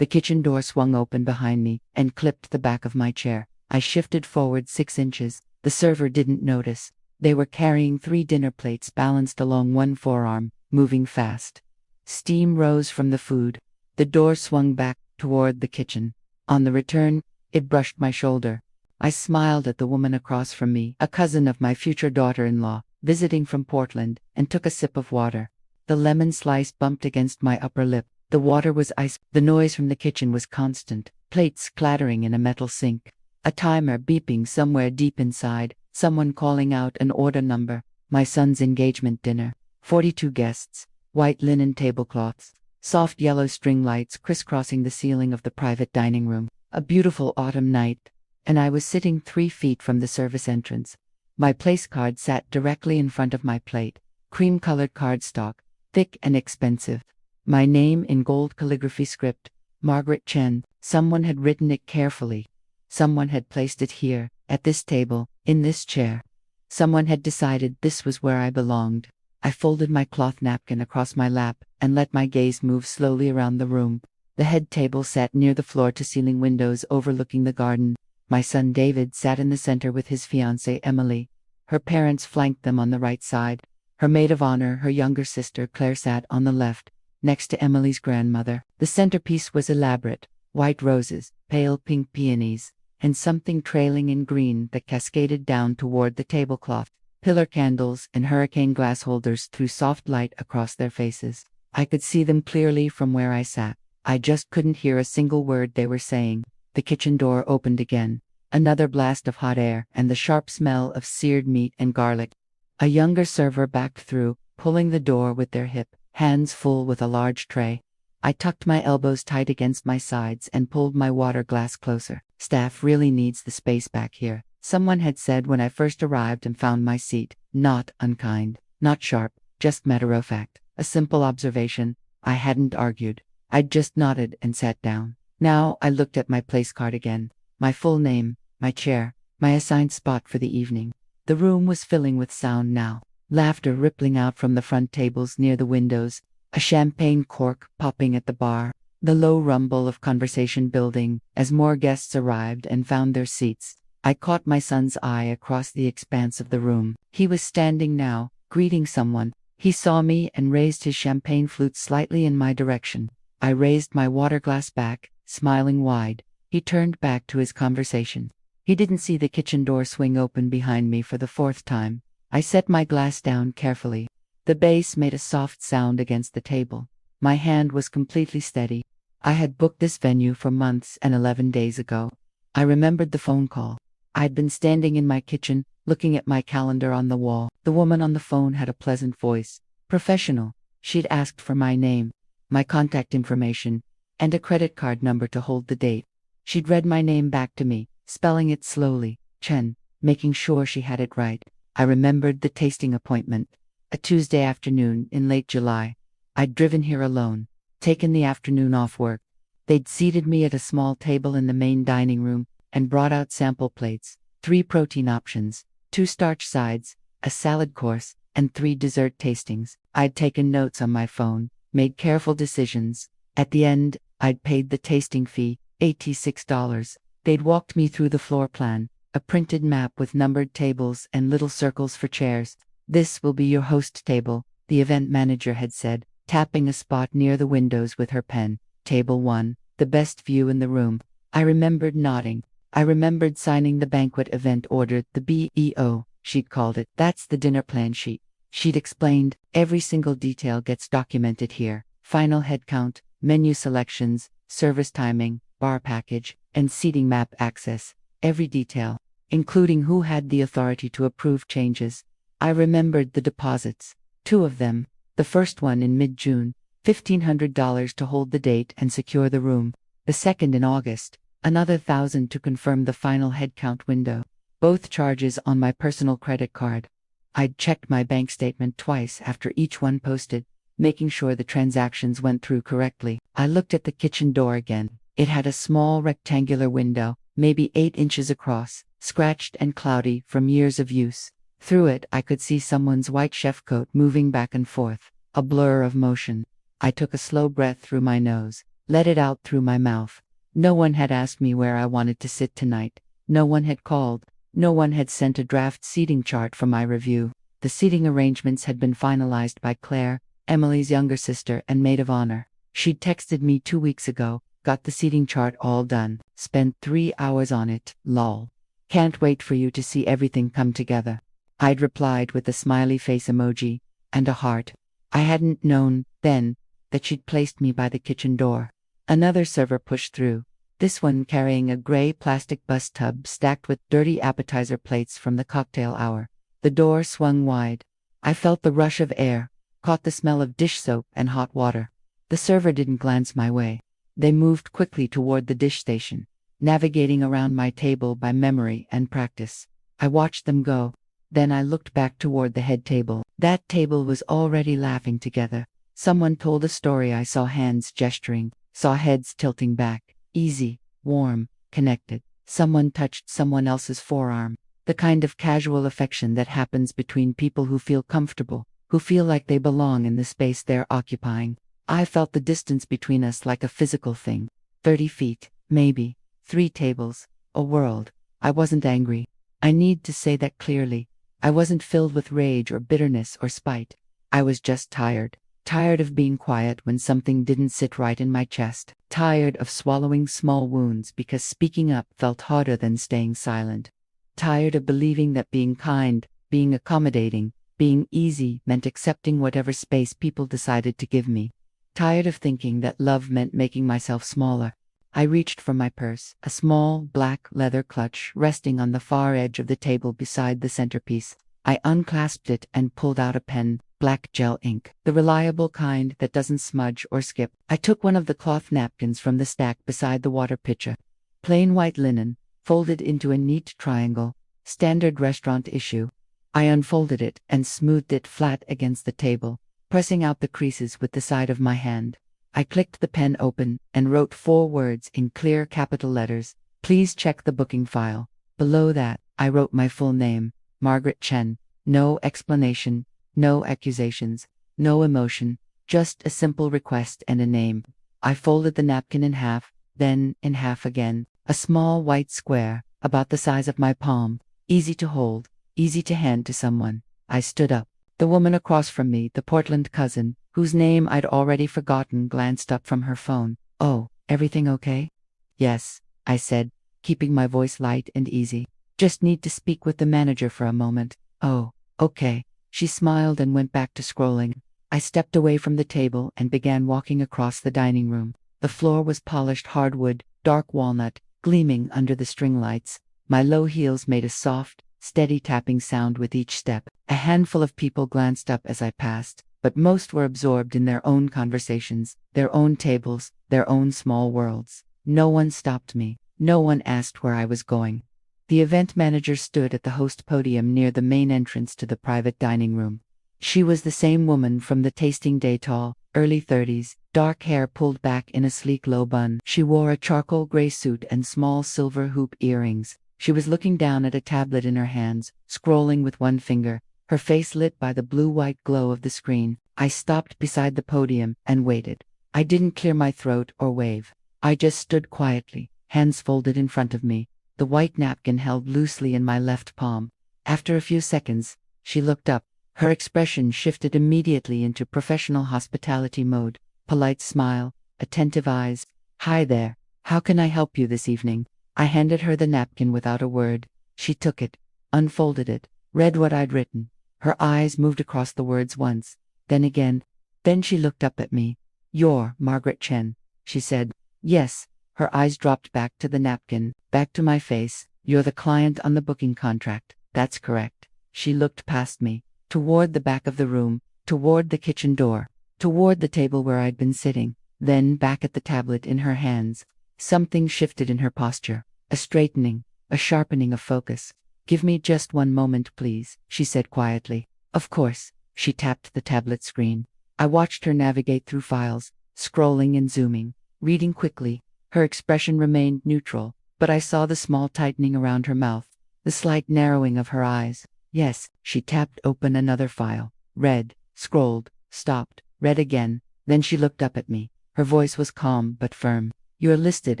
The kitchen door swung open behind me and clipped the back of my chair. I shifted forward 6 inches. The server didn't notice. They were carrying 3 dinner plates balanced along one forearm, moving fast. Steam rose from the food. The door swung back toward the kitchen. On the return, it brushed my shoulder. I smiled at the woman across from me, a cousin of my future daughter-in-law, visiting from Portland, and took a sip of water. The lemon slice bumped against my upper lip. The water was ice. The noise from the kitchen was constant, plates clattering in a metal sink. A timer beeping somewhere deep inside, someone calling out an order number. My son's engagement dinner. 42 guests, white linen tablecloths, soft yellow string lights crisscrossing the ceiling of the private dining room. A beautiful autumn night, and I was sitting 3 feet from the service entrance. My place card sat directly in front of my plate, cream-colored cardstock, thick and expensive. My name in gold calligraphy script, Margaret Chen. Someone had written it carefully. Someone had placed it here, at this table, in this chair. Someone had decided this was where I belonged. I folded my cloth napkin across my lap and let my gaze move slowly around the room. The head table sat near the floor-to-ceiling windows overlooking the garden. My son David sat in the center with his fiancée Emily. Her parents flanked them on the right side. Her maid of honor, her younger sister Claire, sat on the left, next to Emily's grandmother. The centerpiece was elaborate: white roses, pale pink peonies, and something trailing in green that cascaded down toward the tablecloth. Pillar candles and hurricane glass holders threw soft light across their faces. I could see them clearly from where I sat. I just couldn't hear a single word they were saying. The kitchen door opened again. Another blast of hot air and the sharp smell of seared meat and garlic. A younger server backed through, pulling the door with their hip, hands full with a large tray. I tucked my elbows tight against my sides and pulled my water glass closer. Staff really needs the space back here, someone had said when I first arrived and found my seat. Not unkind, not sharp, just matter-of-fact. A simple observation. I hadn't argued. I'd just nodded and sat down. Now I looked at my place card again. My full name, my chair, my assigned spot for the evening. The room was filling with sound now. Laughter rippling out from the front tables near the windows. A champagne cork popping at the bar. The low rumble of conversation building as more guests arrived and found their seats. I caught my son's eye across the expanse of the room. He was standing now, greeting someone. He saw me and raised his champagne flute slightly in my direction. I raised my water glass back, smiling wide. He turned back to his conversation. He didn't see the kitchen door swing open behind me for the 4th time. I set my glass down carefully. The base made a soft sound against the table. My hand was completely steady. I had booked this venue for months and 11 days ago. I remembered the phone call. I'd been standing in my kitchen, looking at my calendar on the wall. The woman on the phone had a pleasant voice. Professional. She'd asked for my name, my contact information, and a credit card number to hold the date. She'd read my name back to me, spelling it slowly, Chen, making sure she had it right. I remembered the tasting appointment. A Tuesday afternoon in late July. I'd driven here alone, taken the afternoon off work. They'd seated me at a small table in the main dining room and brought out sample plates, 3 protein options, 2 starch sides, a salad course, and 3 dessert tastings. I'd taken notes on my phone, made careful decisions. At the end, I'd paid the tasting fee, $86. They'd walked me through the floor plan, a printed map with numbered tables and little circles for chairs. This will be your host table, the event manager had said, tapping a spot near the windows with her pen. Table 1, the best view in the room. I remembered nodding. I remembered signing the banquet event order, the BEO, she'd called it. That's the dinner plan sheet. She'd explained, every single detail gets documented here. Final head count, menu selections, service timing, bar package, and seating map access. Every detail, including who had the authority to approve changes. I remembered the deposits. 2 of them. The first one in mid-June, $1,500 to hold the date and secure the room. The second in August, another $1,000 to confirm the final headcount window. Both charges on my personal credit card. I'd checked my bank statement twice after each one posted, making sure the transactions went through correctly. I looked at the kitchen door again. It had a small rectangular window, maybe 8 inches across, scratched and cloudy from years of use. Through it I could see someone's white chef coat moving back and forth, a blur of motion. I took a slow breath through my nose, let it out through my mouth. No one had asked me where I wanted to sit tonight. No one had called. No one had sent a draft seating chart for my review. The seating arrangements had been finalized by Claire, Emily's younger sister and maid of honor. She'd texted me 2 weeks ago, got the seating chart all done, spent 3 hours on it, lol. Can't wait for you to see everything come together. I'd replied with a smiley face emoji and a heart. I hadn't known, then, that she'd placed me by the kitchen door. Another server pushed through, this one carrying a gray plastic bus tub stacked with dirty appetizer plates from the cocktail hour. The door swung wide. I felt the rush of air, caught the smell of dish soap and hot water. The server didn't glance my way. They moved quickly toward the dish station, navigating around my table by memory and practice. I watched them go. Then I looked back toward the head table. That table was already laughing together. Someone told a story. I saw hands gesturing, saw heads tilting back. Easy, warm, connected. Someone touched someone else's forearm. The kind of casual affection that happens between people who feel comfortable, who feel like they belong in the space they're occupying. I felt the distance between us like a physical thing. 30 feet, maybe. 3 tables. A world. I wasn't angry. I need to say that clearly. I wasn't filled with rage or bitterness or spite. I was just tired. Tired of being quiet when something didn't sit right in my chest. Tired of swallowing small wounds because speaking up felt harder than staying silent. Tired of believing that being kind, being accommodating, being easy meant accepting whatever space people decided to give me. Tired of thinking that love meant making myself smaller. I reached for my purse, a small, black leather clutch resting on the far edge of the table beside the centerpiece. I unclasped it and pulled out a pen, black gel ink, the reliable kind that doesn't smudge or skip. I took one of the cloth napkins from the stack beside the water pitcher. Plain white linen, folded into a neat triangle, standard restaurant issue. I unfolded it and smoothed it flat against the table, pressing out the creases with the side of my hand. I clicked the pen open and wrote 4 words in clear capital letters. Please check the booking file. Below that, I wrote my full name, Margaret Chen. No explanation, no accusations, no emotion, just a simple request and a name. I folded the napkin in half, then in half again. A small white square, about the size of my palm, easy to hold, easy to hand to someone. I stood up. The woman across from me, the Portland cousin, whose name I'd already forgotten, glanced up from her phone. Oh, everything okay? Yes, I said, keeping my voice light and easy. Just need to speak with the manager for a moment. Oh, okay. She smiled and went back to scrolling. I stepped away from the table and began walking across the dining room. The floor was polished hardwood, dark walnut, gleaming under the string lights. My low heels made a soft, steady tapping sound with each step. A handful of people glanced up as I passed, but most were absorbed in their own conversations, their own tables, their own small worlds. No one stopped me. No one asked where I was going. The event manager stood at the host podium near the main entrance to the private dining room. She was the same woman from the tasting day, tall, early 30s, dark hair pulled back in a sleek low bun. She wore a charcoal gray suit and small silver hoop earrings. She was looking down at a tablet in her hands, scrolling with one finger, her face lit by the blue-white glow of the screen. I stopped beside the podium and waited. I didn't clear my throat or wave. I just stood quietly, hands folded in front of me, the white napkin held loosely in my left palm. After a few seconds, she looked up. Her expression shifted immediately into professional hospitality mode. Polite smile, attentive eyes. Hi there. How can I help you this evening? I handed her the napkin without a word. She took it, unfolded it, read what I'd written. Her eyes moved across the words once, then again. Then she looked up at me. You're Margaret Chen, she said. Yes. Her eyes dropped back to the napkin, back to my face. You're the client on the booking contract. That's correct. She looked past me, toward the back of the room, toward the kitchen door, toward the table where I'd been sitting, then back at the tablet in her hands. Something shifted in her posture, a straightening, a sharpening of focus. Give me just one moment, please, she said quietly. Of course. She tapped the tablet screen. I watched her navigate through files, scrolling and zooming, reading quickly. Her expression remained neutral, but I saw the small tightening around her mouth, the slight narrowing of her eyes. Yes, she tapped open another file, read, scrolled, stopped, read again. Then she looked up at me, Her voice was calm but firm. "You're listed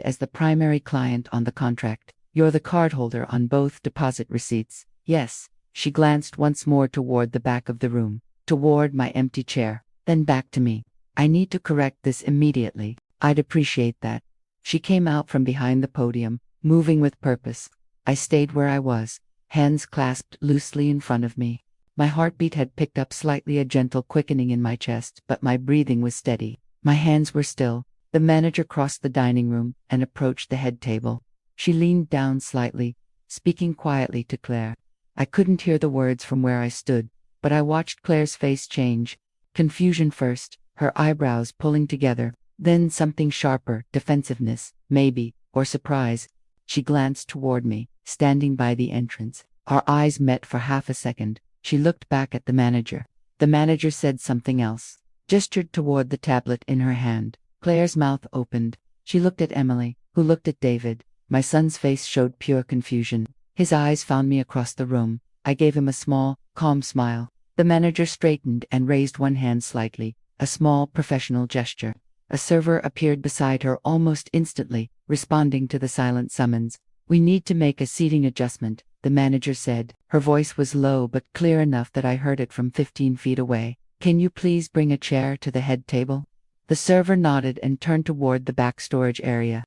as the primary client on the contract. You're the cardholder on both deposit receipts." "Yes." She glanced once more toward the back of the room, toward my empty chair, then back to me. "I need to correct this immediately. I'd appreciate that." She came out from behind the podium, moving with purpose. I stayed where I was, hands clasped loosely in front of me. My heartbeat had picked up slightly, a gentle quickening in my chest, but my breathing was steady. My hands were still. The manager crossed the dining room and approached the head table. She leaned down slightly, speaking quietly to Claire. I couldn't hear the words from where I stood, but I watched Claire's face change. Confusion first, her eyebrows pulling together, then something sharper, defensiveness, maybe, or surprise. She glanced toward me, standing by the entrance. Our eyes met for half a second. She looked back at the manager. The manager said something else, gestured toward the tablet in her hand. Claire's mouth opened. She looked at Emily, who looked at David. My son's face showed pure confusion. His eyes found me across the room. I gave him a small, calm smile. The manager straightened and raised one hand slightly, a small professional gesture. A server appeared beside her almost instantly, responding to the silent summons. "We need to make a seating adjustment," the manager said. Her voice was low but clear enough that I heard it from 15 feet away. "Can you please bring a chair to the head table?" The server nodded and turned toward the back storage area.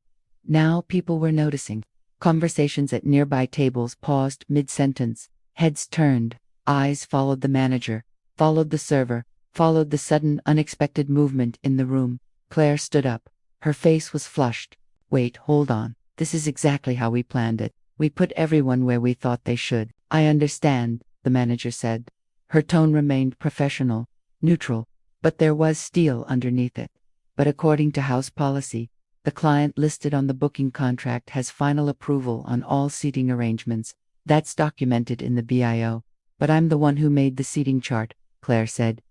Now people were noticing. Conversations at nearby tables paused mid-sentence. Heads turned. Eyes followed the manager, followed the server, followed the sudden, unexpected movement in the room. Claire stood up. Her face was flushed. "Wait, hold on. This is exactly how we planned it. We put everyone where we thought they should." "I understand," the manager said. Her tone remained professional, neutral, but there was steel underneath it. "But according to house policy, the client listed on the booking contract has final approval on all seating arrangements. That's documented in the BIO. But I'm the one who made the seating chart," Claire said.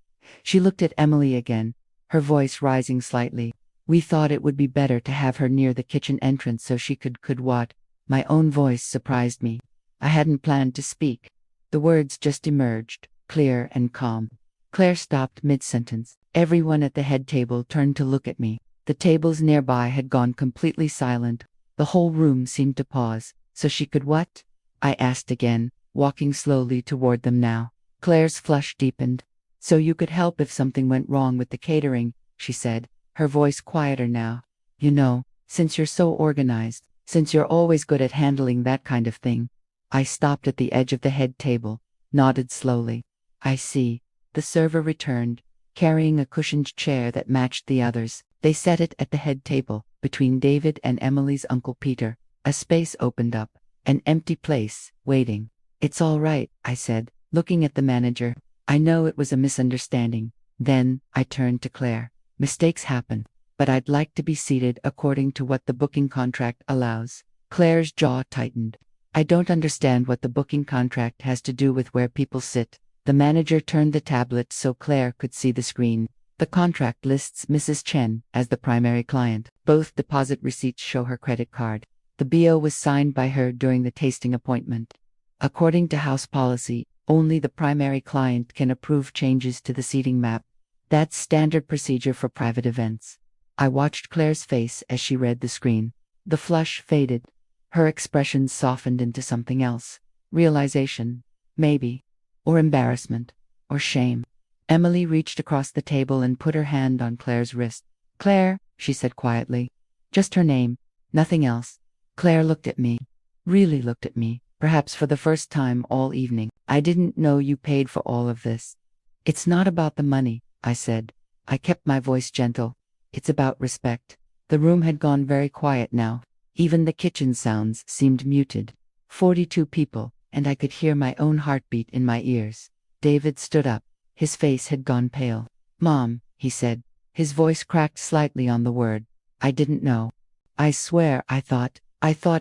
She looked at Emily again, her voice rising slightly. "We thought it would be better to have her near the kitchen entrance so she could what?" My own voice surprised me. I hadn't planned to speak. The words just emerged, clear and calm. Claire stopped mid-sentence. Everyone at the head table turned to look at me. The tables nearby had gone completely silent. The whole room seemed to pause. "So she could what?" I asked again, walking slowly toward them now. Claire's flush deepened. "So you could help if something went wrong with the catering," she said, her voice quieter now. "You know, since you're so organized, since you're always good at handling that kind of thing." I stopped at the edge of the head table, nodded slowly. "I see." The server returned, carrying a cushioned chair that matched the others. They set it at the head table, between David and Emily's Uncle Peter. A space opened up, an empty place, waiting. "It's all right," I said, looking at the manager. "I know it was a misunderstanding." Then I turned to Claire. "Mistakes happen, but I'd like to be seated according to what the booking contract allows." Claire's jaw tightened. "I don't understand what the booking contract has to do with where people sit." The manager turned the tablet so Claire could see the screen. "The contract lists Mrs. Chen as the primary client. Both deposit receipts show her credit card. The BO was signed by her during the tasting appointment. According to house policy, only the primary client can approve changes to the seating map. That's standard procedure for private events." I watched Claire's face as she read the screen. The flush faded. Her expression softened into something else. Realization, maybe. Or embarrassment. Or shame. Emily reached across the table and put her hand on Claire's wrist. "Claire," she said quietly. "Just her name. Nothing else." Claire looked at me. Really looked at me, perhaps for the first time all evening. "I didn't know you paid for all of this." "It's not about the money," I said. I kept my voice gentle. "It's about respect." The room had gone very quiet now. Even the kitchen sounds seemed muted. 42 people, and I could hear my own heartbeat in my ears. David stood up. His face had gone pale. "Mom," he said. His voice cracked slightly on the word. "I didn't know. I swear I thought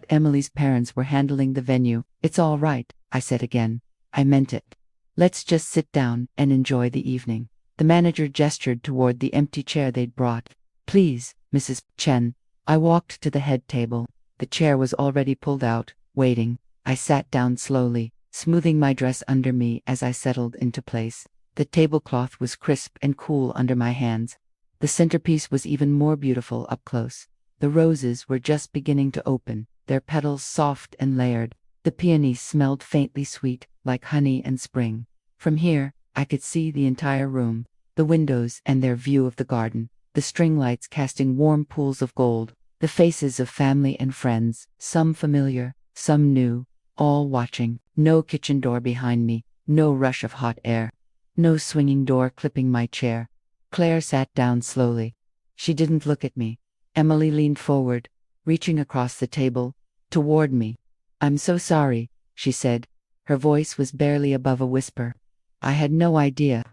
Emily's parents were handling the venue." "It's all right," I said again. I meant it. "Let's just sit down and enjoy the evening." The manager gestured toward the empty chair they'd brought. "Please, Mrs. Chen." I walked to the head table. The chair was already pulled out, waiting. I sat down slowly, smoothing my dress under me as I settled into place. The tablecloth was crisp and cool under my hands. The centerpiece was even more beautiful up close. The roses were just beginning to open, their petals soft and layered. The peonies smelled faintly sweet, like honey and spring. From here, I could see the entire room, the windows and their view of the garden, the string lights casting warm pools of gold, the faces of family and friends, some familiar, some new, all watching. No kitchen door behind me, no rush of hot air, no swinging door clipping my chair. Claire sat down slowly. She didn't look at me. Emily leaned forward, reaching across the table, toward me. "I'm so sorry," she said. Her voice was barely above a whisper. "I had no idea.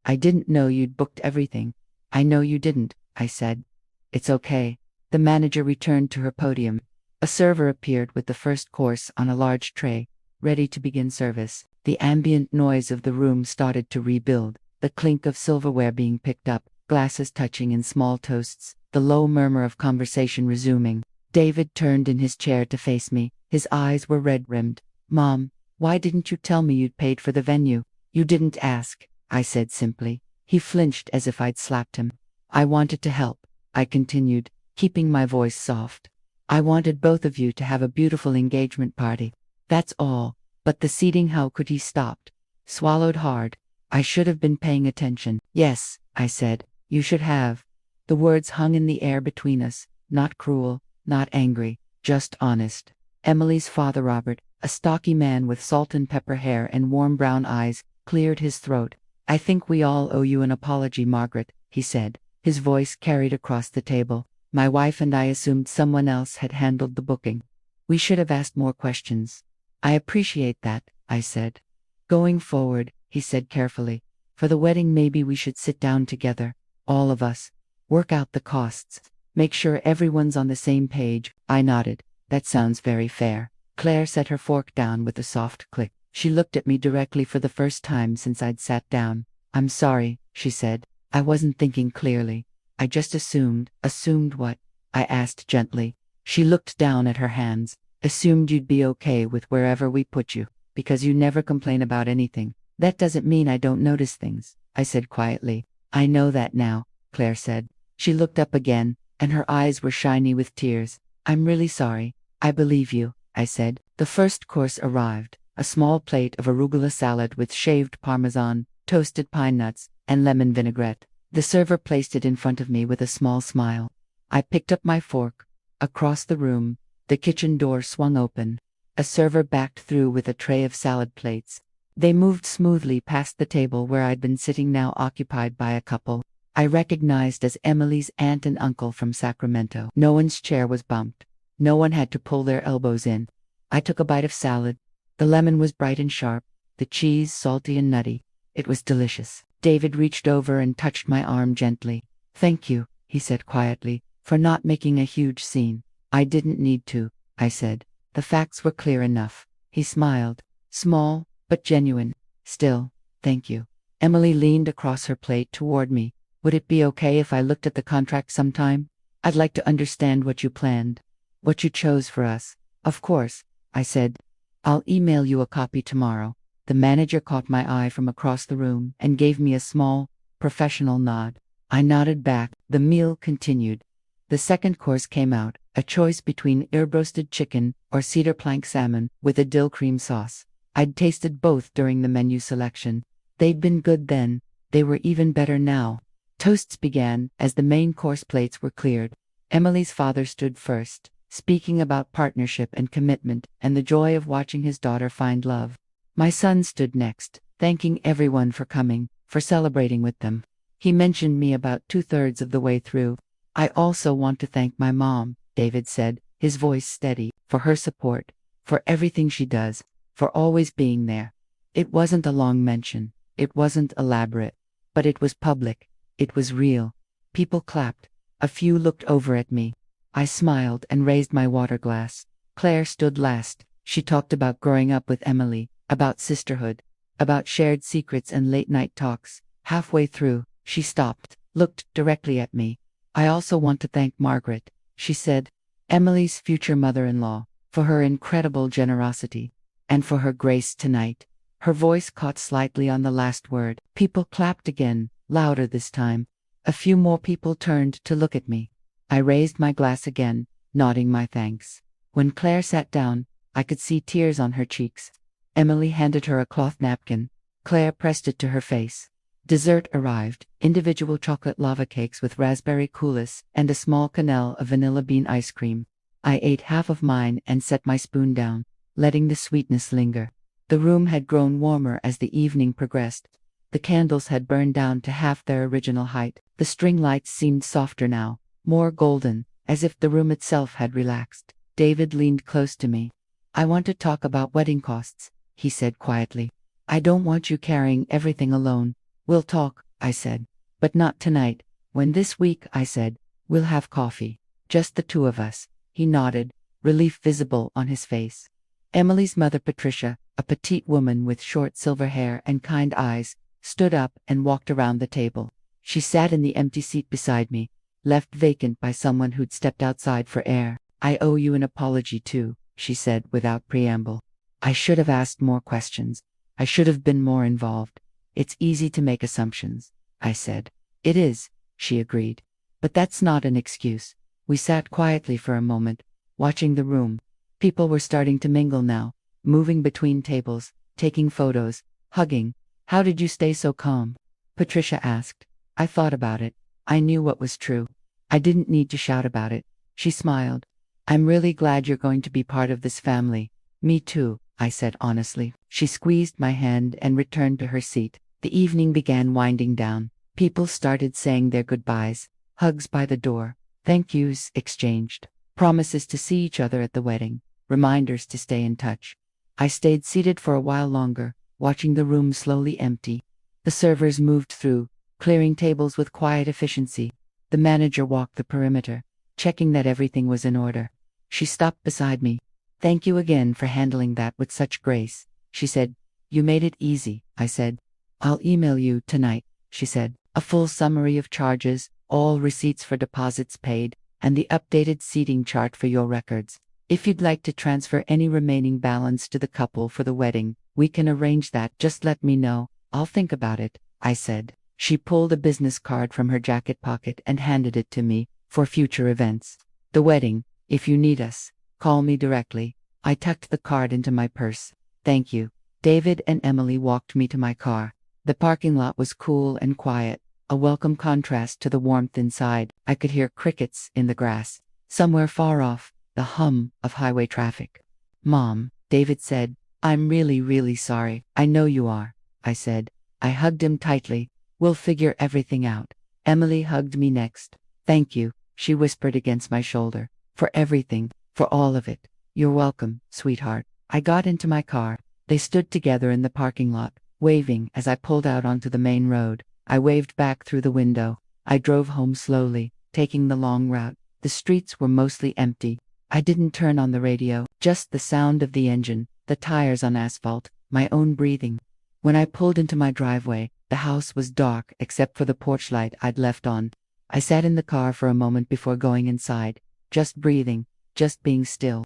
I didn't know you'd booked everything." "I know you didn't," I said. "It's okay." The manager returned to her podium. A server appeared with the first course on a large tray, ready to begin service. The ambient noise of the room started to rebuild, the clink of silverware being picked up, glasses touching in small toasts, the low murmur of conversation resuming. David turned in his chair to face me. His eyes were red-rimmed. "Mom, why didn't you tell me you'd paid for the venue?" "You didn't ask," I said simply. He flinched as if I'd slapped him. "I wanted to help," I continued, keeping my voice soft. "I wanted both of you to have a beautiful engagement party. That's all. But the seating," how could he stopped? Swallowed hard. I should have been paying attention. "Yes," I said, "you should have." The words hung in the air between us, not cruel, not angry, just honest. Emily's father, Robert, a stocky man with salt and pepper hair and warm brown eyes, cleared his throat. "I think we all owe you an apology, Margaret," he said. His voice carried across the table. "My wife and I assumed someone else had handled the booking. We should have asked more questions." "I appreciate that," I said. "Going forward," he said carefully, "for the wedding maybe we should sit down together, all of us, work out the costs, make sure everyone's on the same page." I nodded. "That sounds very fair." Claire set her fork down with a soft click. She looked at me directly for the first time since I'd sat down. "I'm sorry," she said. "I wasn't thinking clearly. I just assumed." "Assumed what?" I asked gently. She looked down at her hands. "Assumed you'd be okay with wherever we put you, because you never complain about anything." "That doesn't mean I don't notice things," I said quietly. "I know that now," Claire said. She looked up again, and her eyes were shiny with tears. "I'm really sorry." "I believe you," I said. The first course arrived, a small plate of arugula salad with shaved parmesan, toasted pine nuts, and lemon vinaigrette. The server placed it in front of me with a small smile. I picked up my fork. Across the room, the kitchen door swung open. A server backed through with a tray of salad plates. They moved smoothly past the table where I'd been sitting, now occupied by a couple I recognized as Emily's aunt and uncle from Sacramento. No one's chair was bumped. No one had to pull their elbows in. I took a bite of salad. The lemon was bright and sharp, the cheese salty and nutty. It was delicious. David reached over and touched my arm gently. "Thank you," he said quietly, "for not making a huge scene." "I didn't need to," I said. "The facts were clear enough." He smiled. Small, but genuine. "Still, thank you." Emily leaned across her plate toward me. "Would it be okay if I looked at the contract sometime? I'd like to understand what you planned, what you chose for us." "Of course," I said. "I'll email you a copy tomorrow." The manager caught my eye from across the room and gave me a small, professional nod. I nodded back. The meal continued. The second course came out, a choice between ear-roasted chicken or cedar plank salmon with a dill cream sauce. I'd tasted both during the menu selection. They'd been good then. They were even better now. Toasts began as the main course plates were cleared. Emily's father stood first, speaking about partnership and commitment and the joy of watching his daughter find love. My son stood next, thanking everyone for coming, for celebrating with them. He mentioned me about 2/3 of the way through. "I also want to thank my mom," David said, his voice steady, "for her support, for everything she does, for always being there." It wasn't a long mention. It wasn't elaborate. But it was public. It was real. People clapped. A few looked over at me. I smiled and raised my water glass. Claire stood last. She talked about growing up with Emily, about sisterhood, about shared secrets and late-night talks. Halfway through, she stopped, looked directly at me. "I also want to thank Margaret," she said, "Emily's future mother-in-law, for her incredible generosity, and for her grace tonight." Her voice caught slightly on the last word. People clapped again, louder this time. A few more people turned to look at me. I raised my glass again, nodding my thanks. When Claire sat down, I could see tears on her cheeks. Emily handed her a cloth napkin. Claire pressed it to her face. Dessert arrived, individual chocolate lava cakes with raspberry coulis and a small quenelle of vanilla bean ice cream. I ate half of mine and set my spoon down, letting the sweetness linger. The room had grown warmer as the evening progressed. The candles had burned down to half their original height. The string lights seemed softer now, more golden, as if the room itself had relaxed. David leaned close to me. "I want to talk about wedding costs," he said quietly. "I don't want you carrying everything alone." "We'll talk," I said. "But not tonight." "When this week," I said. "We'll have coffee. Just the two of us." He nodded, relief visible on his face. Emily's mother, Patricia, a petite woman with short silver hair and kind eyes, stood up and walked around the table. She sat in the empty seat beside me, left vacant by someone who'd stepped outside for air. "I owe you an apology too," she said without preamble. "I should have asked more questions. I should have been more involved. It's easy to make assumptions," I said. "It is," she agreed. "But that's not an excuse." We sat quietly for a moment, watching the room. People were starting to mingle now, moving between tables, taking photos, hugging. "How did you stay so calm?" Patricia asked. I thought about it. I knew what was true. I didn't need to shout about it. She smiled. "I'm really glad you're going to be part of this family." "Me too," I said honestly. She squeezed my hand and returned to her seat. The evening began winding down. People started saying their goodbyes, hugs by the door, thank yous exchanged, promises to see each other at the wedding, reminders to stay in touch. I stayed seated for a while longer, watching the room slowly empty. The servers moved through, clearing tables with quiet efficiency. The manager walked the perimeter, checking that everything was in order. She stopped beside me. "Thank you again for handling that with such grace," she said. "You made it easy," I said. "I'll email you tonight," she said. "A full summary of charges, all receipts for deposits paid, and the updated seating chart for your records. If you'd like to transfer any remaining balance to the couple for the wedding, we can arrange that. Just let me know. I'll think about it," I said. She pulled a business card from her jacket pocket and handed it to me. "For future events. The wedding, if you need us, call me directly." I tucked the card into my purse. "Thank you." David and Emily walked me to my car. The parking lot was cool and quiet, a welcome contrast to the warmth inside. I could hear crickets in the grass. Somewhere far off, the hum of highway traffic. "Mom," David said, "I'm really sorry." "I know you are," I said. I hugged him tightly. "We'll figure everything out." Emily hugged me next. "Thank you," she whispered against my shoulder. "For everything, for all of it." "You're welcome, sweetheart." I got into my car. They stood together in the parking lot, waving as I pulled out onto the main road. I waved back through the window. I drove home slowly, taking the long route. The streets were mostly empty. I didn't turn on the radio, just the sound of the engine, the tires on asphalt, my own breathing. When I pulled into my driveway, the house was dark except for the porch light I'd left on. I sat in the car for a moment before going inside, just breathing, just being still.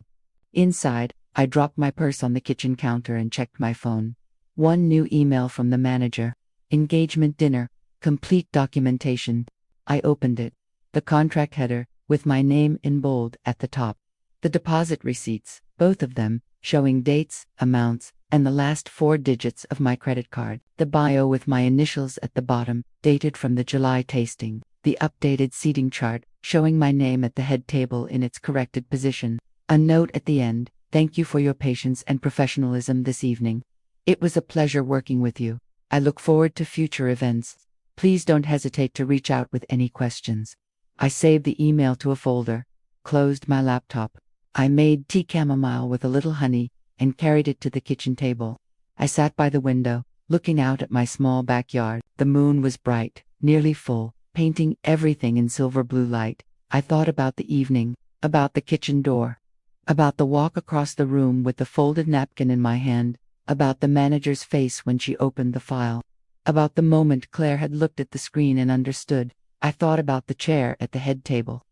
Inside, I dropped my purse on the kitchen counter and checked my phone. One new email from the manager. "Engagement dinner, complete documentation." I opened it. The contract header, with my name in bold at the top. The deposit receipts, both of them, showing dates, amounts, and the last 4 digits of my credit card. The bio with my initials at the bottom, dated from the July tasting. The updated seating chart, showing my name at the head table in its corrected position. A note at the end, "Thank you for your patience and professionalism this evening. It was a pleasure working with you. I look forward to future events. Please don't hesitate to reach out with any questions." I saved the email to a folder, closed my laptop. I made tea chamomile with a little honey and carried it to the kitchen table. I sat by the window, looking out at my small backyard. The moon was bright, nearly full, painting everything in silver blue light. I thought about the evening, about the kitchen door, about the walk across the room with the folded napkin in my hand, about the manager's face when she opened the file, about the moment Claire had looked at the screen and understood. I thought about the chair at the head table,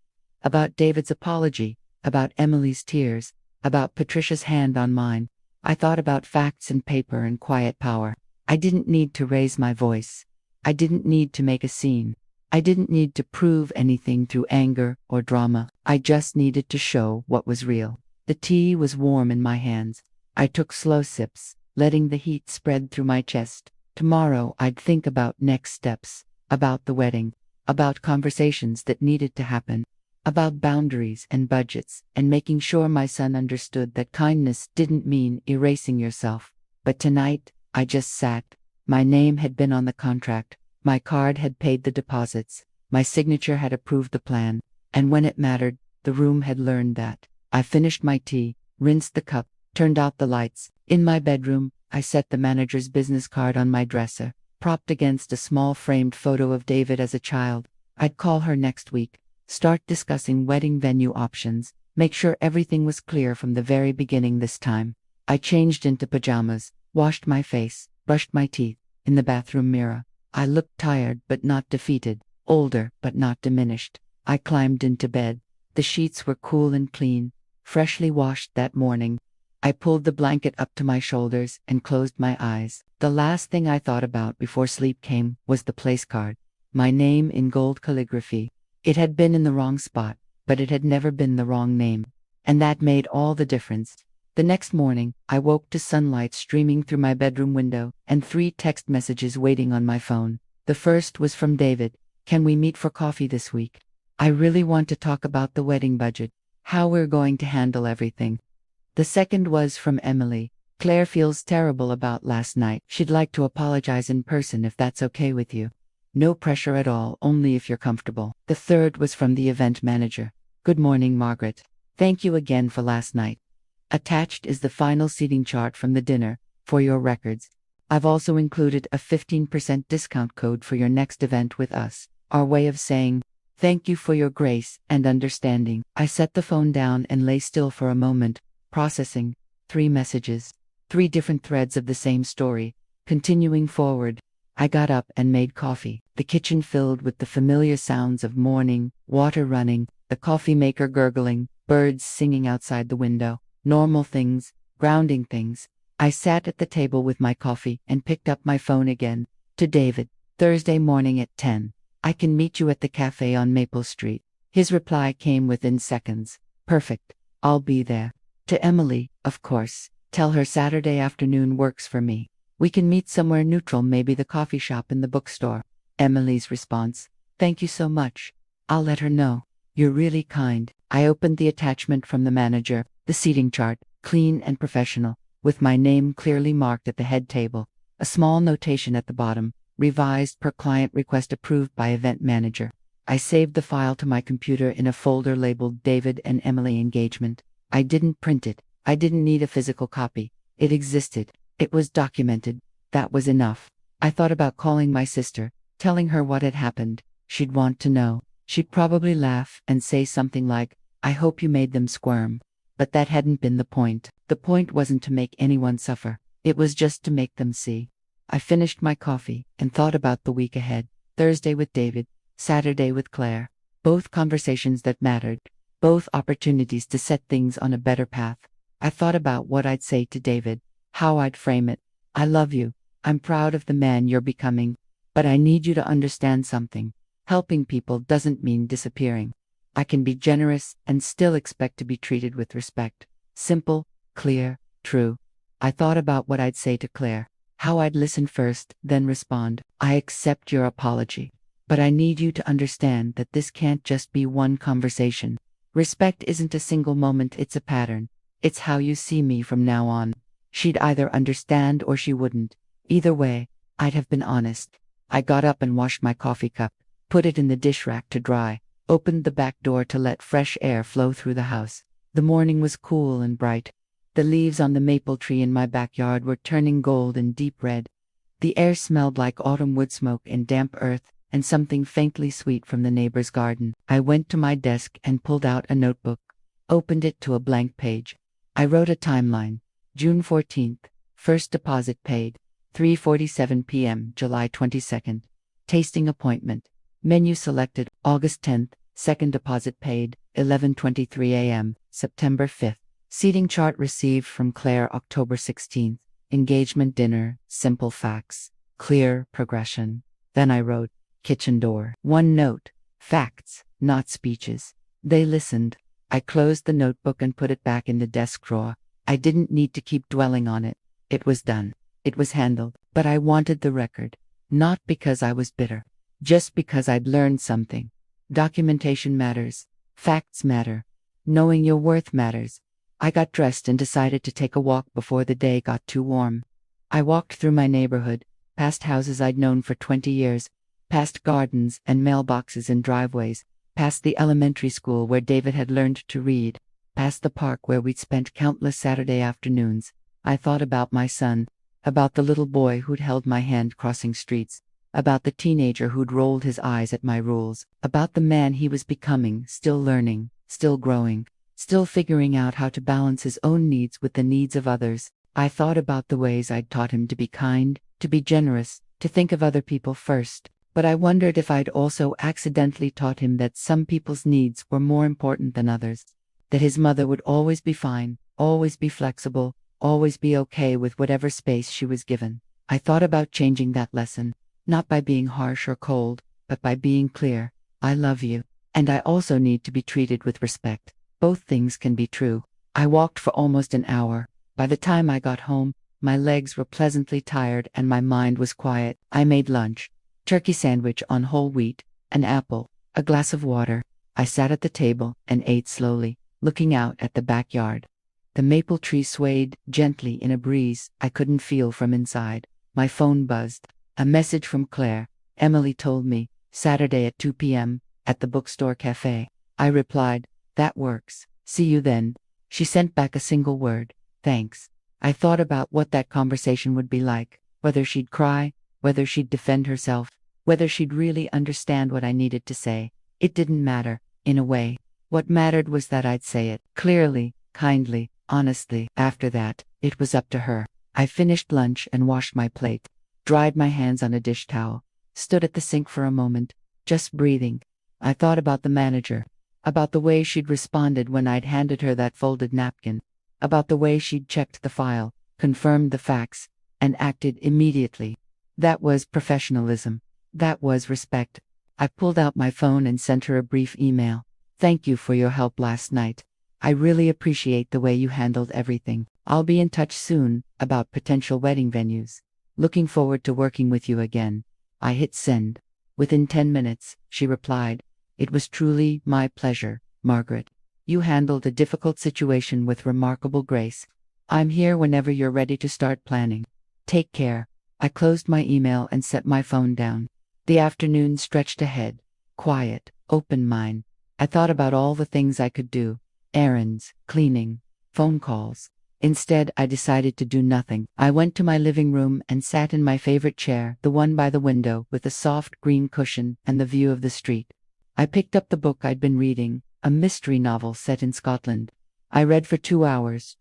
about David's apology, about Emily's tears, about Patricia's hand on mine. I thought about facts and paper and quiet power. I didn't need to raise my voice. I didn't need to make a scene. I didn't need to prove anything through anger or drama. I just needed to show what was real. The tea was warm in my hands. I took slow sips, letting the heat spread through my chest. Tomorrow I'd think about next steps, about the wedding, about conversations that needed to happen, about boundaries and budgets, and making sure my son understood that kindness didn't mean erasing yourself. But tonight, I just sat. My name had been on the contract, my card had paid the deposits, my signature had approved the plan, and when it mattered, the room had learned that. I finished my tea, rinsed the cup, turned out the lights. In my bedroom, I set the manager's business card on my dresser, propped against a small framed photo of David as a child. I'd call her next week, start discussing wedding venue options, make sure everything was clear from the very beginning this time. I changed into pajamas, washed my face, brushed my teeth. In the bathroom mirror, I looked tired but not defeated, older but not diminished. I climbed into bed. The sheets were cool and clean, freshly washed that morning. I pulled the blanket up to my shoulders and closed my eyes. The last thing I thought about before sleep came was the place card. My name in gold calligraphy. It had been in the wrong spot, but it had never been the wrong name. And that made all the difference. The next morning, I woke to sunlight streaming through my bedroom window and 3 text messages waiting on my phone. The first was from David. Can we meet for coffee this week? I really want to talk about the wedding budget, how we're going to handle everything. The second was from Emily. Claire feels terrible about last night. She'd like to apologize in person if that's okay with you. No pressure at all, only if you're comfortable. The third was from the event manager. Good morning, Margaret. Thank you again for last night. Attached is the final seating chart from the dinner, for your records. I've also included a 15% discount code for your next event with us, our way of saying, thank you for your grace and understanding. I set the phone down and lay still for a moment, processing. 3 messages, 3 different threads of the same story, continuing forward. I got up and made coffee, the kitchen filled with the familiar sounds of morning, water running, the coffee maker gurgling, birds singing outside the window. Normal things, grounding things. I sat at the table with my coffee and picked up my phone again. To David, Thursday morning at 10. I can meet you at the cafe on Maple Street. His reply came within seconds. Perfect. I'll be there. To Emily, of course. Tell her Saturday afternoon works for me. We can meet somewhere neutral, maybe the coffee shop in the bookstore. Emily's response. Thank you so much. I'll let her know. You're really kind. I opened the attachment from the manager. The seating chart, clean and professional, with my name clearly marked at the head table. A small notation at the bottom, revised per client request approved by event manager. I saved the file to my computer in a folder labeled David and Emily Engagement. I didn't print it. I didn't need a physical copy. It existed. It was documented. That was enough. I thought about calling my sister, telling her what had happened. She'd want to know. She'd probably laugh and say something like, I hope you made them squirm. But that hadn't been the point. The point wasn't to make anyone suffer. It was just to make them see. I finished my coffee and thought about the week ahead. Thursday with David, Saturday with Claire. Both conversations that mattered. Both opportunities to set things on a better path. I thought about what I'd say to David, how I'd frame it. I love you. I'm proud of the man you're becoming. But I need you to understand something. Helping people doesn't mean disappearing. I can be generous and still expect to be treated with respect. Simple, clear, true. I thought about what I'd say to Claire, how I'd listen first, then respond. I accept your apology, but I need you to understand that this can't just be one conversation. Respect isn't a single moment, it's a pattern. It's how you see me from now on. She'd either understand or she wouldn't. Either way, I'd have been honest. I got up and washed my coffee cup, put it in the dish rack to dry. Opened the back door to let fresh air flow through the house. The morning was cool and bright. The leaves on the maple tree in my backyard were turning gold and deep red. The air smelled like autumn wood smoke and damp earth, and something faintly sweet from the neighbor's garden. I went to my desk and pulled out a notebook. Opened it to a blank page. I wrote a timeline. June 14th, first deposit paid. 3:47 p.m., July 22nd. Tasting appointment. Menu selected, August 10th, second deposit paid, 11:23 a.m., September 5th. Seating chart received from Claire, October 16th. Engagement dinner, simple facts, clear progression. Then I wrote, kitchen door. One note. Facts, not speeches. They listened. I closed the notebook and put it back in the desk drawer. I didn't need to keep dwelling on it. It was done. It was handled. But I wanted the record. Not because I was bitter. Just because I'd learned something. Documentation matters. Facts matter. Knowing your worth matters. I got dressed and decided to take a walk before the day got too warm. I walked through my neighborhood, past houses I'd known for 20 years, past gardens and mailboxes and driveways, past the elementary school where David had learned to read, past the park where we'd spent countless Saturday afternoons. I thought about my son, about the little boy who'd held my hand crossing streets, about the teenager who'd rolled his eyes at my rules, about the man he was becoming, still learning, still growing, still figuring out how to balance his own needs with the needs of others. I thought about the ways I'd taught him to be kind, to be generous, to think of other people first. But I wondered if I'd also accidentally taught him that some people's needs were more important than others. That his mother would always be fine, always be flexible, always be okay with whatever space she was given. I thought about changing that lesson, not by being harsh or cold, but by being clear. I love you, and I also need to be treated with respect. Both things can be true. I walked for almost an hour. By the time I got home, my legs were pleasantly tired and my mind was quiet. I made lunch. Turkey sandwich on whole wheat, an apple, a glass of water. I sat at the table and ate slowly, looking out at the backyard. The maple tree swayed gently in a breeze I couldn't feel from inside. My phone buzzed. A message from Claire. Emily told me, Saturday at 2 p.m., at the bookstore cafe. I replied, that works. See you then. She sent back a single word. Thanks. I thought about what that conversation would be like, whether she'd cry, whether she'd defend herself, whether she'd really understand what I needed to say. It didn't matter, in a way. What mattered was that I'd say it, clearly, kindly, honestly. After that, it was up to her. I finished lunch and washed my plate, dried my hands on a dish towel, stood at the sink for a moment, just breathing. I thought about the manager, about the way she'd responded when I'd handed her that folded napkin, about the way she'd checked the file, confirmed the facts, and acted immediately. That was professionalism. That was respect. I pulled out my phone and sent her a brief email. Thank you for your help last night. I really appreciate the way you handled everything. I'll be in touch soon about potential wedding venues. Looking forward to working with you again. I hit send. Within 10 minutes, she replied, it was truly my pleasure, Margaret. You handled a difficult situation with remarkable grace. I'm here whenever you're ready to start planning. Take care. I closed my email and set my phone down. The afternoon stretched ahead. Quiet, open mind. I thought about all the things I could do. Errands, cleaning, phone calls. Instead, I decided to do nothing. I went to my living room and sat in my favorite chair, the one by the window with the soft green cushion and the view of the street. I picked up the book I'd been reading, a mystery novel set in Scotland. I read for 2 hours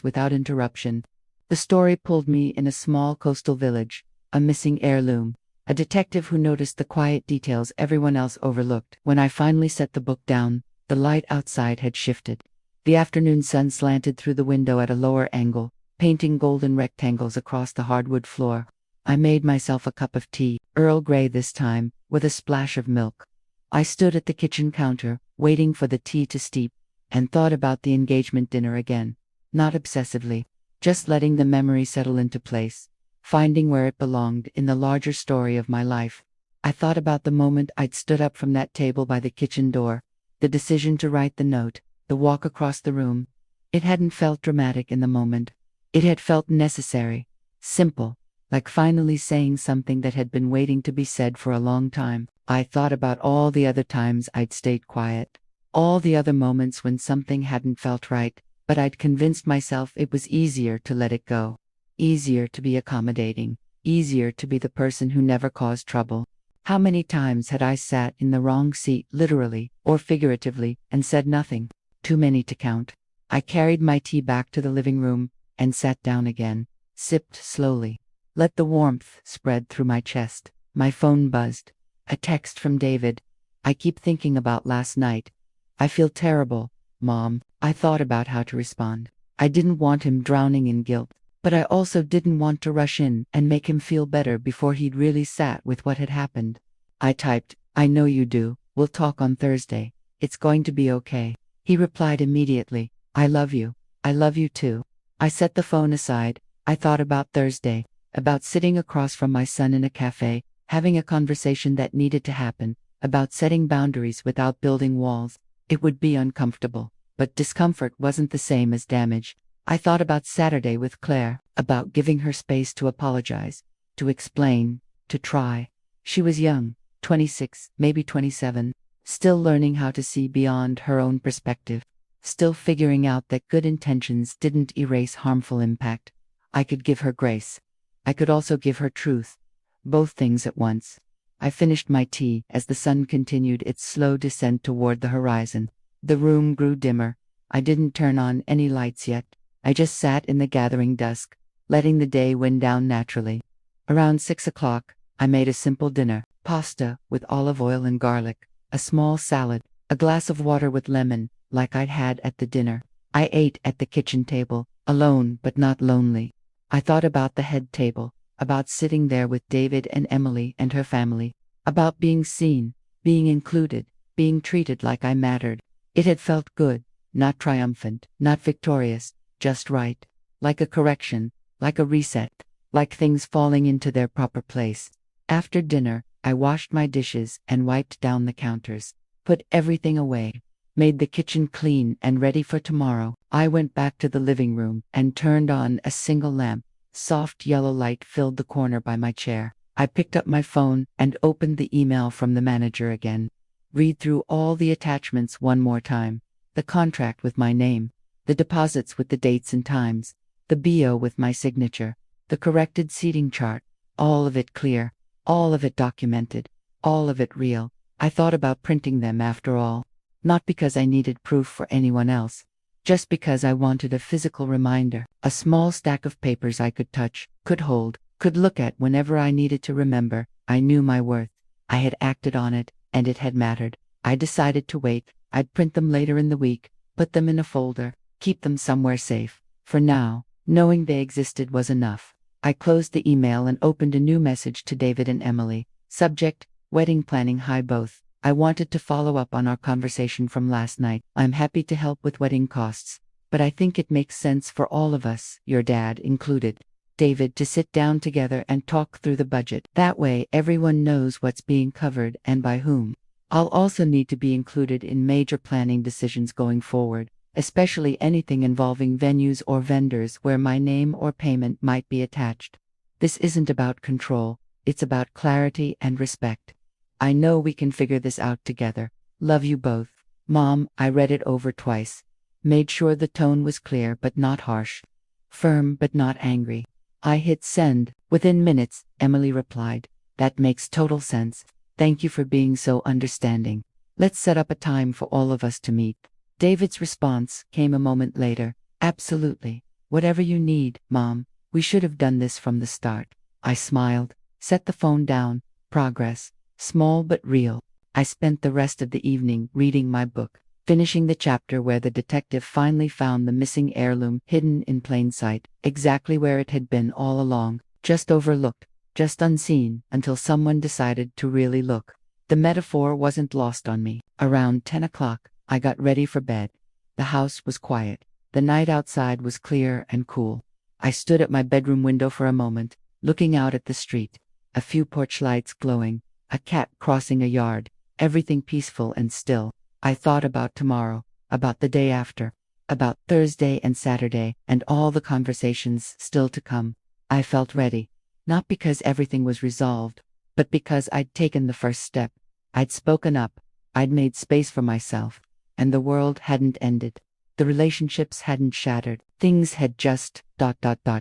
without interruption. The story pulled me in a small coastal village, a missing heirloom, a detective who noticed the quiet details everyone else overlooked. When I finally set the book down, the light outside had shifted. The afternoon sun slanted through the window at a lower angle, painting golden rectangles across the hardwood floor. I made myself a cup of tea, Earl Grey this time, with a splash of milk. I stood at the kitchen counter, waiting for the tea to steep, and thought about the engagement dinner again. Not obsessively, just letting the memory settle into place, finding where it belonged in the larger story of my life. I thought about the moment I'd stood up from that table by the kitchen door, the decision to write the note, the walk across the room. It hadn't felt dramatic in the moment. It had felt necessary, simple, like finally saying something that had been waiting to be said for a long time. I thought about all the other times I'd stayed quiet, all the other moments when something hadn't felt right, but I'd convinced myself it was easier to let it go, easier to be accommodating, easier to be the person who never caused trouble. How many times had I sat in the wrong seat, literally or figuratively, and said nothing? Too many to count. I carried my tea back to the living room and sat down again, sipped slowly, let the warmth spread through my chest. My phone buzzed. A text from David. I keep thinking about last night. I feel terrible, Mom. I thought about how to respond. I didn't want him drowning in guilt, but I also didn't want to rush in and make him feel better before he'd really sat with what had happened. I typed, I know you do, we'll talk on Thursday. It's going to be okay. He replied immediately, I love you. I love you too. I set the phone aside. I thought about Thursday, about sitting across from my son in a cafe, having a conversation that needed to happen, about setting boundaries without building walls. It would be uncomfortable, but discomfort wasn't the same as damage. I thought about Saturday with Claire, about giving her space to apologize, to explain, to try. She was young, 26, maybe 27, still learning how to see beyond her own perspective, still figuring out that good intentions didn't erase harmful impact. I could give her grace. I could also give her truth. Both things at once. I finished my tea as the sun continued its slow descent toward the horizon. The room grew dimmer. I didn't turn on any lights yet. I just sat in the gathering dusk, letting the day wind down naturally. Around 6 o'clock, I made a simple dinner: pasta with olive oil and garlic, a small salad, a glass of water with lemon, like I'd had at the dinner. I ate at the kitchen table, alone but not lonely. I thought about the head table, about sitting there with David and Emily and her family, about being seen, being included, being treated like I mattered. It had felt good, not triumphant, not victorious, just right, like a correction, like a reset, like things falling into their proper place. After dinner, I washed my dishes and wiped down the counters, put everything away, made the kitchen clean and ready for tomorrow. I went back to the living room and turned on a single lamp. Soft yellow light filled the corner by my chair. I picked up my phone and opened the email from the manager again. Read through all the attachments one more time. The contract with my name, the deposits with the dates and times, the BO with my signature, the corrected seating chart, all of it clear, all of it documented, all of it real. I thought about printing them after all, not because I needed proof for anyone else, just because I wanted a physical reminder, a small stack of papers I could touch, could hold, could look at whenever I needed to remember. I knew my worth. I had acted on it, and it had mattered. I decided to wait. I'd print them later in the week, put them in a folder, keep them somewhere safe. For now, knowing they existed was enough. I closed the email and opened a new message to David and Emily. Subject: wedding planning. Hi both. I wanted to follow up on our conversation from last night. I'm happy to help with wedding costs, but I think it makes sense for all of us, your dad included, David, to sit down together and talk through the budget. That way everyone knows what's being covered and by whom. I'll also need to be included in major planning decisions going forward, especially anything involving venues or vendors where my name or payment might be attached. This isn't about control, it's about clarity and respect. I know we can figure this out together. Love you both. Mom. I read it over twice. Made sure the tone was clear but not harsh. Firm but not angry. I hit send. Within minutes, Emily replied, that makes total sense. Thank you for being so understanding. Let's set up a time for all of us to meet. David's response came a moment later. Absolutely. Whatever you need, Mom. We should have done this from the start. I smiled, set the phone down. Progress. Small but real. I spent the rest of the evening reading my book, finishing the chapter where the detective finally found the missing heirloom hidden in plain sight, exactly where it had been all along, just overlooked, just unseen, until someone decided to really look. The metaphor wasn't lost on me. Around 10 o'clock, I got ready for bed. The house was quiet. The night outside was clear and cool. I stood at my bedroom window for a moment, looking out at the street. A few porch lights glowing, a cat crossing a yard, everything peaceful and still. I thought about tomorrow, about the day after, about Thursday and Saturday, and all the conversations still to come. I felt ready, not because everything was resolved, but because I'd taken the first step. I'd spoken up, I'd made space for myself, and the world hadn't ended. The relationships hadn't shattered. Things had just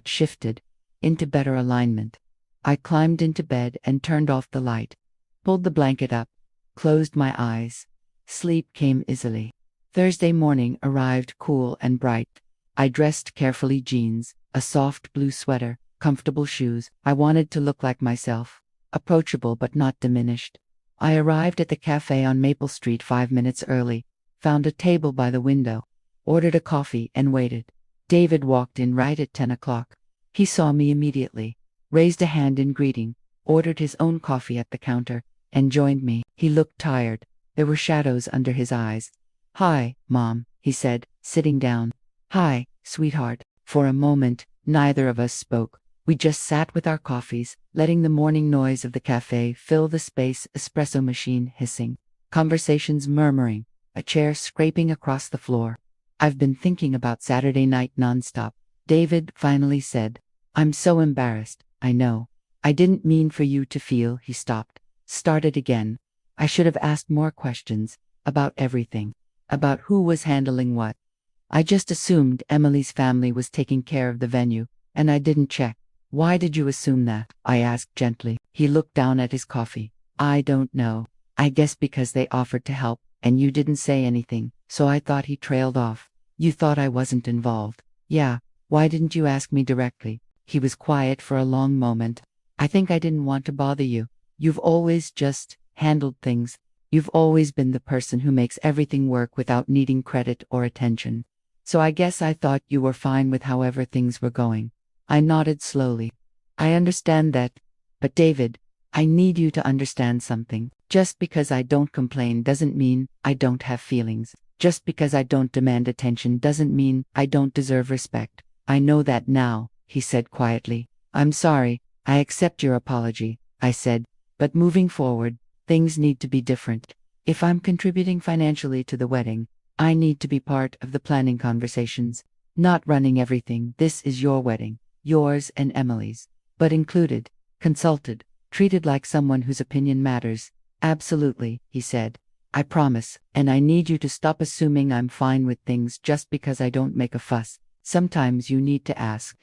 shifted into better alignment. I climbed into bed and turned off the light, pulled the blanket up, closed my eyes. Sleep came easily. Thursday morning arrived cool and bright. I dressed carefully: jeans, a soft blue sweater, comfortable shoes. I wanted to look like myself, approachable but not diminished. I arrived at the cafe on Maple Street 5 minutes early, found a table by the window, ordered a coffee and waited. David walked in right at 10 o'clock. He saw me immediately, raised a hand in greeting, ordered his own coffee at the counter, and joined me. He looked tired. There were shadows under his eyes. "Hi, Mom," he said, sitting down. "Hi, sweetheart." For a moment, neither of us spoke. We just sat with our coffees, letting the morning noise of the cafe fill the space, espresso machine hissing, conversations murmuring, a chair scraping across the floor. "I've been thinking about Saturday night nonstop," David finally said. "I'm so embarrassed, I know. I didn't mean for you to feel." He stopped, started again. "I should have asked more questions, about everything, about who was handling what. I just assumed Emily's family was taking care of the venue, and I didn't check." "Why did you assume that?" I asked gently. He looked down at his coffee. "I don't know. I guess because they offered to help, and you didn't say anything, so I thought." He trailed off. "You thought I wasn't involved?" "Yeah. Why didn't you ask me directly?" He was quiet for a long moment. "I think I didn't want to bother you. You've always just handled things. You've always been the person who makes everything work without needing credit or attention. So I guess I thought you were fine with however things were going." I nodded slowly. "I understand that. But David, I need you to understand something. Just because I don't complain doesn't mean I don't have feelings. Just because I don't demand attention doesn't mean I don't deserve respect. I know that now," he said quietly. "I'm sorry. I accept your apology," I said. "But moving forward, things need to be different. If I'm contributing financially to the wedding, I need to be part of the planning conversations, not running everything. This is your wedding. Yours and Emily's, but included, consulted, treated like someone whose opinion matters." "Absolutely," he said. "I promise, and I need you to stop assuming I'm fine with things just because I don't make a fuss. Sometimes you need to ask.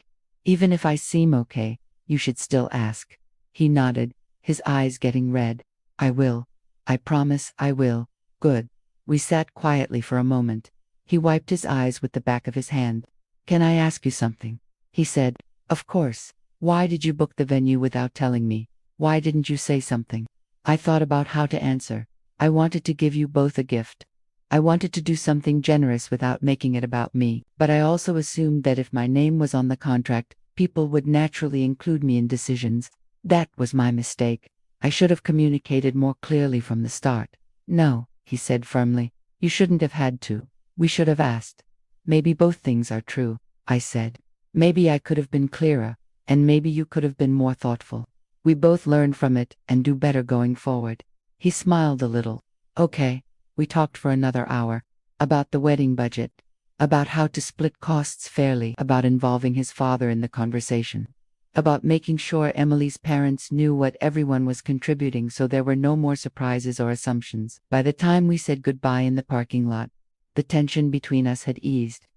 Even if I seem okay, you should still ask." He nodded, his eyes getting red. "I will. I promise I will." "Good." We sat quietly for a moment. He wiped his eyes with the back of his hand. "Can I ask you something?" he said. "Of course. Why did you book the venue without telling me? Why didn't you say something?" I thought about how to answer. I wanted to give you both a gift. I wanted to do something generous without making it about me, but I also assumed that if my name was on the contract, people would naturally include me in decisions. That was my mistake. I should have communicated more clearly from the start. "No," he said firmly. "You shouldn't have had to. We should have asked." "Maybe both things are true," I said. "Maybe I could have been clearer, and maybe you could have been more thoughtful. We both learn from it and do better going forward." He smiled a little. "Okay." We talked for another hour. About the wedding budget. About how to split costs fairly. About involving his father in the conversation. About making sure Emily's parents knew what everyone was contributing so there were no more surprises or assumptions. By the time we said goodbye in the parking lot, the tension between us had eased.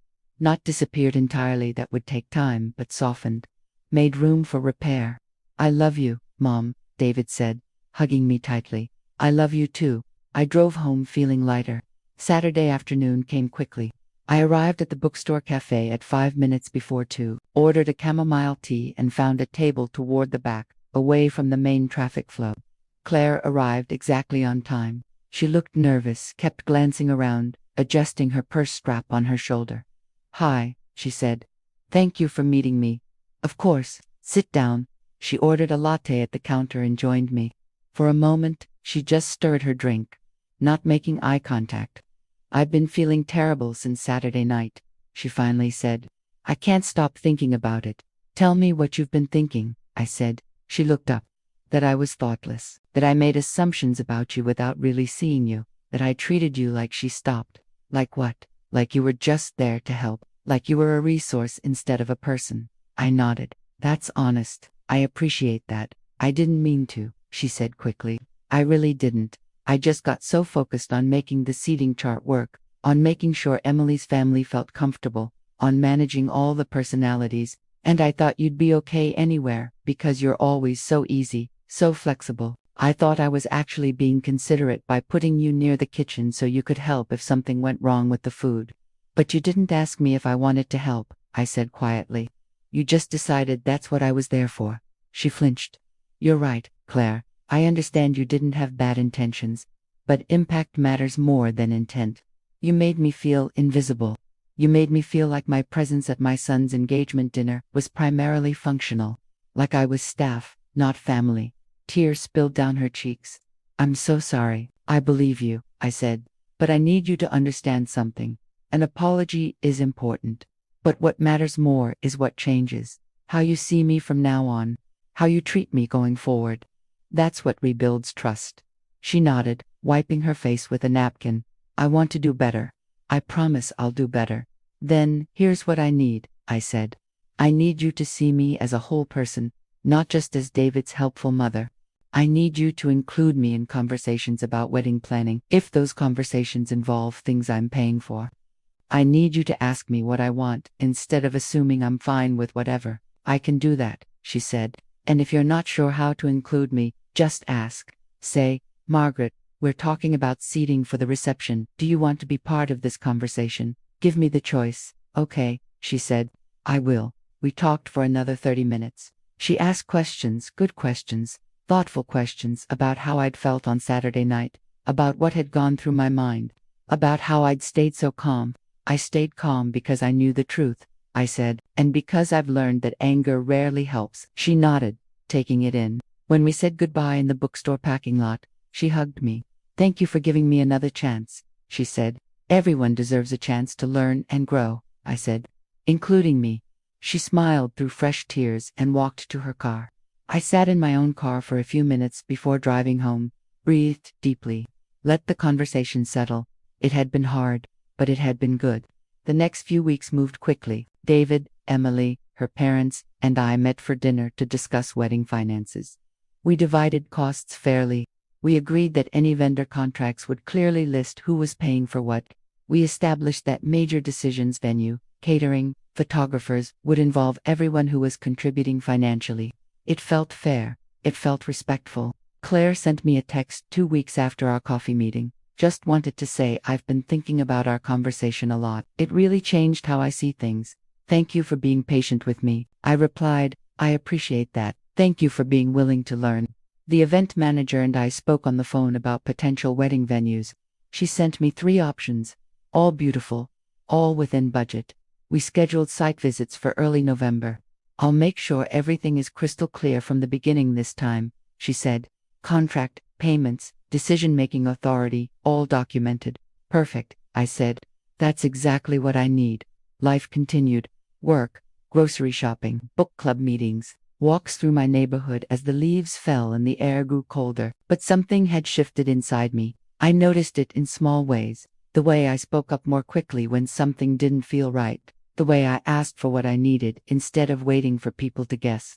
Not disappeared entirely, that would take time, but softened. Made room for repair. "I love you, Mom," David said, hugging me tightly. "I love you too." I drove home feeling lighter. Saturday afternoon came quickly. I arrived at the bookstore cafe at 5 minutes before 2, ordered a chamomile tea and found a table toward the back, away from the main traffic flow. Claire arrived exactly on time. She looked nervous, kept glancing around, adjusting her purse strap on her shoulder. "Hi," she said. "Thank you for meeting me." "Of course, sit down." She ordered a latte at the counter and joined me. For a moment, she just stirred her drink, not making eye contact. "I've been feeling terrible since Saturday night," she finally said. "I can't stop thinking about it." "Tell me what you've been thinking," I said. She looked up. "That I was thoughtless, that I made assumptions about you without really seeing you, that I treated you like." She stopped. "Like what?" "Like you were just there to help, like you were a resource instead of a person." I nodded. "That's honest. I appreciate that. I didn't mean to," she said quickly. "I really didn't. I just got so focused on making the seating chart work, on making sure Emily's family felt comfortable, on managing all the personalities, and I thought you'd be okay anywhere, because you're always so easy, so flexible. I thought I was actually being considerate by putting you near the kitchen so you could help if something went wrong with the food. But you didn't ask me if I wanted to help," I said quietly. "You just decided that's what I was there for." She flinched. "You're right, Claire. I understand you didn't have bad intentions, but impact matters more than intent. You made me feel invisible. You made me feel like my presence at my son's engagement dinner was primarily functional, like I was staff, not family." Tears spilled down her cheeks. I'm so sorry. I believe you, I said. But I need you to understand something. An apology is important. But what matters more is what changes. How you see me from now on. How you treat me going forward. That's what rebuilds trust. She nodded, wiping her face with a napkin. I want to do better. I promise I'll do better. Then, here's what I need, I said. I need you to see me as a whole person, not just as David's helpful mother. I need you to include me in conversations about wedding planning, if those conversations involve things I'm paying for. I need you to ask me what I want, instead of assuming I'm fine with whatever. I can do that, she said. And if you're not sure how to include me, just ask. Say, Margaret, we're talking about seating for the reception. Do you want to be part of this conversation? Give me the choice. Okay, she said. I will. We talked for another 30 minutes. She asked questions, good questions, thoughtful questions about how I'd felt on Saturday night, about what had gone through my mind, about how I'd stayed so calm. I stayed calm because I knew the truth, I said, and because I've learned that anger rarely helps. She nodded, taking it in. When we said goodbye in the bookstore parking lot, she hugged me. Thank you for giving me another chance, she said. Everyone deserves a chance to learn and grow, I said, including me. She smiled through fresh tears and walked to her car. I sat in my own car for a few minutes before driving home, breathed deeply, let the conversation settle. It had been hard, but it had been good. The next few weeks moved quickly. David, Emily, her parents, and I met for dinner to discuss wedding finances. We divided costs fairly. We agreed that any vendor contracts would clearly list who was paying for what. We established that major decisions, venue, catering, photographers, would involve everyone who was contributing financially. It felt fair. It felt respectful. Claire sent me a text 2 weeks after our coffee meeting. Just wanted to say I've been thinking about our conversation a lot. It really changed how I see things. Thank you for being patient with me. I replied, I appreciate that. Thank you for being willing to learn. The event manager and I spoke on the phone about potential wedding venues. She sent me 3 options, all beautiful, all within budget. We scheduled site visits for early November. I'll make sure everything is crystal clear from the beginning this time, she said. Contract, payments, decision-making authority, all documented. Perfect, I said. That's exactly what I need. Life continued. Work, grocery shopping, book club meetings, walks through my neighborhood as the leaves fell and the air grew colder. But something had shifted inside me. I noticed it in small ways. The way I spoke up more quickly when something didn't feel right. The way I asked for what I needed instead of waiting for people to guess.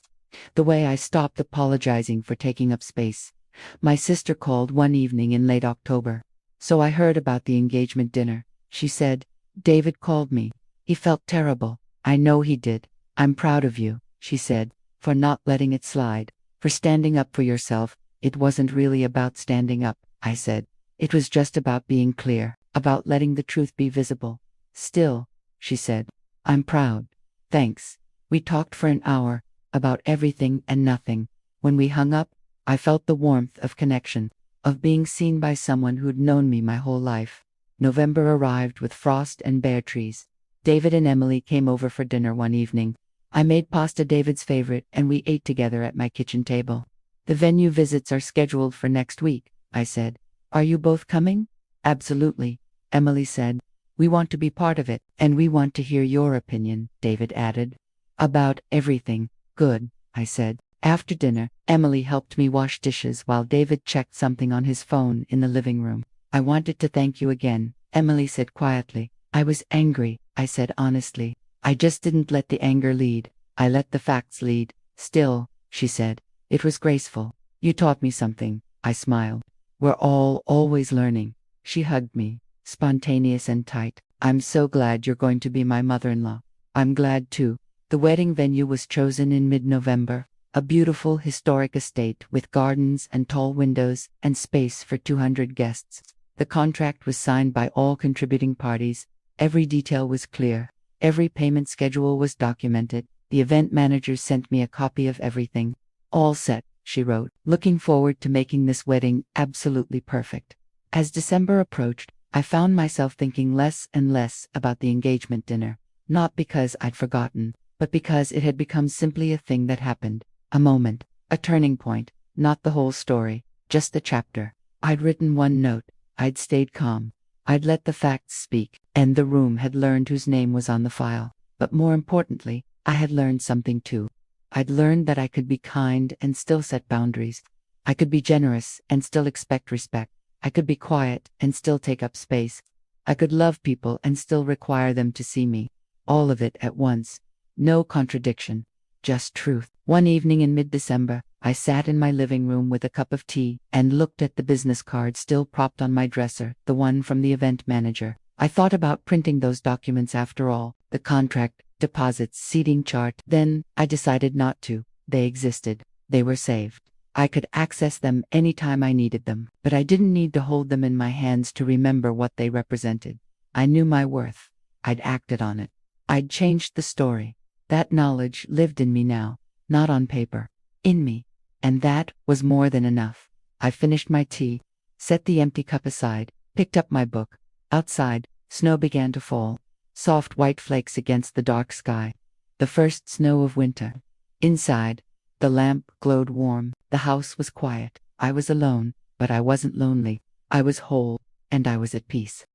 The way I stopped apologizing for taking up space. My sister called one evening in late October. So I heard about the engagement dinner. She said, David called me. He felt terrible. I know he did. I'm proud of you, she said, for not letting it slide, for standing up for yourself. It wasn't really about standing up, I said. It was just about being clear, about letting the truth be visible. Still, she said, I'm proud. Thanks. We talked for an hour, about everything and nothing. When we hung up, I felt the warmth of connection, of being seen by someone who'd known me my whole life. November arrived with frost and bare trees. David and Emily came over for dinner one evening. I made pasta, David's favorite, and we ate together at my kitchen table. The venue visits are scheduled for next week, I said. Are you both coming? Absolutely, Emily said. We want to be part of it, and we want to hear your opinion, David added. About everything. Good, I said. After dinner, Emily helped me wash dishes while David checked something on his phone in the living room. I wanted to thank you again, Emily said quietly. I was angry, I said honestly. I just didn't let the anger lead. I let the facts lead. Still, she said, it was graceful. You taught me something, I smiled. We're all always learning. She hugged me, spontaneous and tight. I'm so glad you're going to be my mother-in-law. I'm glad too. The wedding venue was chosen in mid-November. A beautiful historic estate with gardens and tall windows and space for 200 guests. The contract was signed by all contributing parties. Every detail was clear. Every payment schedule was documented. The event manager sent me a copy of everything. All set, she wrote, looking forward to making this wedding absolutely perfect. As December approached, I found myself thinking less and less about the engagement dinner. Not because I'd forgotten, but because it had become simply a thing that happened. A moment, a turning point, not the whole story, just the chapter. I'd written one note. I'd stayed calm. I'd let the facts speak, and the room had learned whose name was on the file. But more importantly, I had learned something too. I'd learned that I could be kind and still set boundaries. I could be generous and still expect respect. I could be quiet and still take up space. I could love people and still require them to see me. All of it at once. No contradiction. Just truth. One evening in mid-December, I sat in my living room with a cup of tea and looked at the business card still propped on my dresser, the one from the event manager. I thought about printing those documents after all, the contract, deposits, seating chart. Then I decided not to. They existed. They were saved. I could access them anytime I needed them, but I didn't need to hold them in my hands to remember what they represented. I knew my worth. I'd acted on it. I'd changed the story. That knowledge lived in me now, not on paper, in me. And that was more than enough. I finished my tea, set the empty cup aside, picked up my book. Outside, snow began to fall, soft white flakes against the dark sky. The first snow of winter. Inside, the lamp glowed warm. The house was quiet. I was alone, but I wasn't lonely. I was whole, and I was at peace.